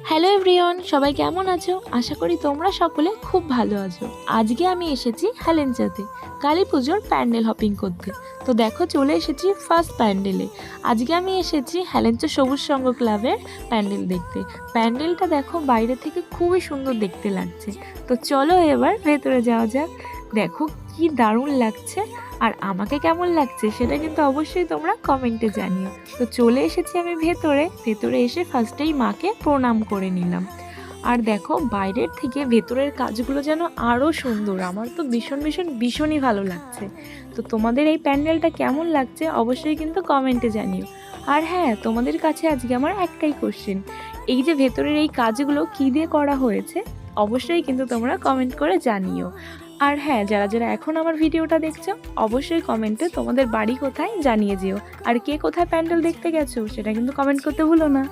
Hello everyone, সবাই কেমন আছো? আশা করি তোমরা সকলে খুব ভালো আছো। আজকে আমি এসেছি হেলেঞ্চাতে কালী পুজোর প্যান্ডেল হপিং করতে। তো দেখো, চলে এসেছি ফার্স্ট প্যান্ডেলে। আজকে আমি এসেছি হেলেঞ্চা সবুজ সংঘ ক্লাবের প্যান্ডেল দেখতে। প্যান্ডেলটা দেখো, বাইরে থেকে খুবই সুন্দর দেখতে লাগছে। তো চলো এবার ভেতরে যাওয়া যাক। দেখো কি দারুণ লাগছে, আর আমাকে কেমন লাগছে সেটা কিন্তু অবশ্যই তোমরা কমেন্টে জানিও। তো চলে এসেছি আমি ভেতরে এসে ফার্স্টেই মাকে প্রণাম করে নিলাম। আর দেখো, বাইরের থেকে ভেতরের কাজগুলো যেন আরও সুন্দর। আমার তো ভীষণই ভালো লাগছে। তো তোমাদের এই প্যান্ডেলটা কেমন লাগছে অবশ্যই কিন্তু কমেন্টে জানিও। আর হ্যাঁ, তোমাদের কাছে আজকে আমার একটাই কোশ্চেন, এই যে ভেতরের এই কাজগুলো কী দিয়ে করা হয়েছে অবশ্যই কিন্তু তোমরা কমেন্ট করে জানিও। আর হ্যাঁ, যারা যারা এখন আমার ভিডিওটা দেখছো অবশ্যই কমেন্টে তোমাদের বাড়ি কোথায় জানিয়ে যেও। আর কে কোথায় প্যান্ডেল দেখতে গেছো সেটা কিন্তু কমেন্ট করতে ভুলো না।